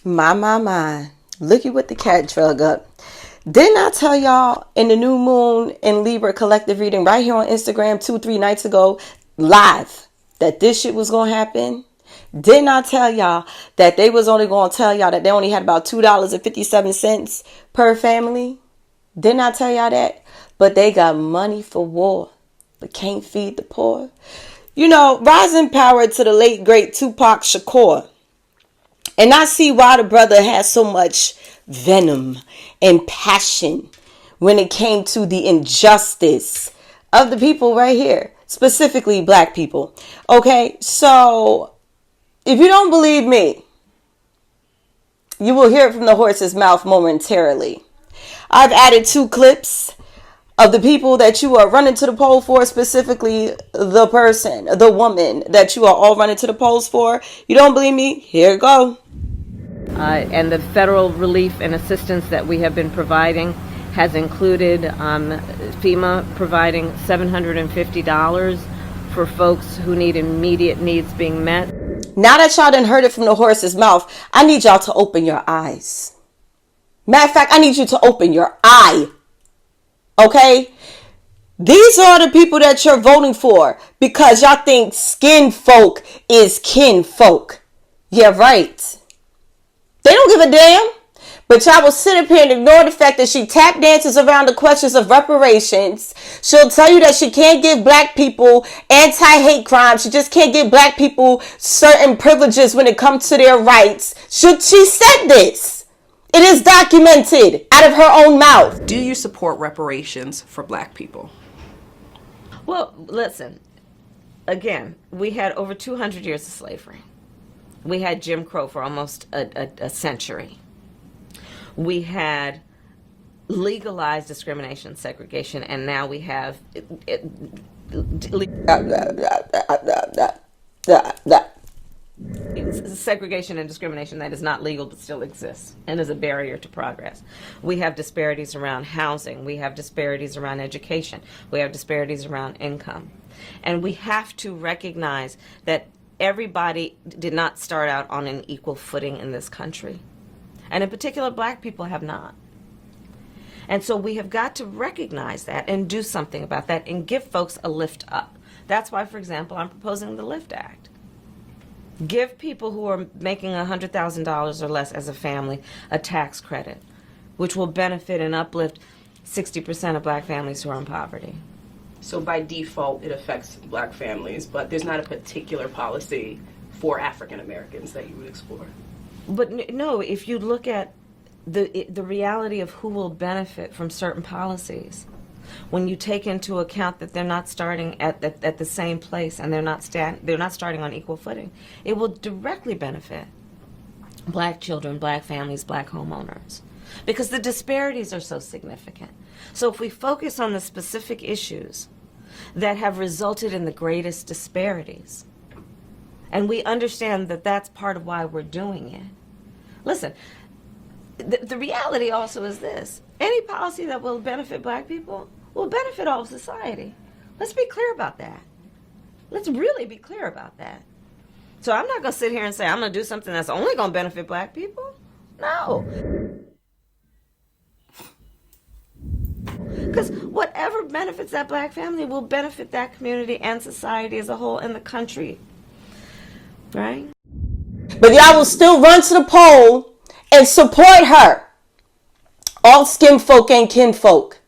My. Looky what the cat drug up. Didn't I tell y'all in the new moon and Libra collective reading right here on Instagram 2-3 nights ago, live, that this shit was going to happen? Didn't I tell y'all that they was only going to tell y'all that they only had about $2.57 per family? Didn't I tell y'all that? But they got money for war, but can't feed the poor. You know, rising power to the late, great Tupac Shakur. And I see why the brother has so much venom and passion when it came to the injustice of the people right here, specifically black people. Okay, so if you don't believe me, you will hear it from the horse's mouth momentarily. I've added 2 clips of the people that you are running to the poll for, specifically the person, the woman that you are all running to the polls for. You don't believe me? Here it go. And the federal relief and assistance that we have been providing has included FEMA providing $750 for folks who need immediate needs being met. Now that y'all done heard it from the horse's mouth, I need y'all to open your eyes. Matter of fact, I need you to open your eye. Okay? These are the people that you're voting for because y'all think skin folk is kin folk. Yeah, right. They don't give a damn. But y'all will sit up here and ignore the fact that she tap dances around the questions of reparations. She'll tell you that she can't give black people anti-hate crime. She just can't give black people certain privileges when it comes to their rights. She said this. It is documented out of her own mouth. Do you support reparations for black people? Well, listen, again, we had over 200 years of slavery. We had Jim Crow for almost a century. We had legalized discrimination, segregation, and now we have segregation and discrimination that is not legal but still exists and is a barrier to progress. We have disparities around housing. We have disparities around education. We have disparities around income. And we have to recognize that everybody did not start out on an equal footing in this country. And in particular, black people have not. And so we have got to recognize that and do something about that and give folks a lift up. That's why, for example, I'm proposing the LIFT Act. Give people who are making $100,000 or less as a family a tax credit, which will benefit and uplift 60% of black families who are in poverty. So by default, it affects black families, but there's not a particular policy for African Americans that you would explore. But no, if you look at the reality of who will benefit from certain policies, when you take into account that they're not starting at the same place and they're not starting on equal footing, it will directly benefit black children, black families, black homeowners, because the disparities are so significant. So if we focus on the specific issues that have resulted in the greatest disparities, and we understand that that's part of why we're doing it. Listen, the reality also is this. Any policy that will benefit black people will benefit all of society. Let's be clear about that. Let's really be clear about that. So I'm not going to sit here and say I'm going to do something that's only going to benefit black people. No. Because whatever benefits that black family will benefit that community and society as a whole in the country. Right? But y'all will still run to the poll and support her. All skin folk and kin folk.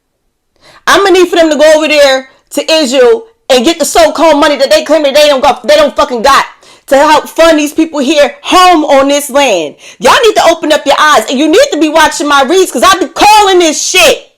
I'm gonna need for them to go over there to Israel and get the so-called money that they claim that they don't fucking got to help fund these people here home on this land. Y'all need to open up your eyes and you need to be watching my reads because I be calling this shit.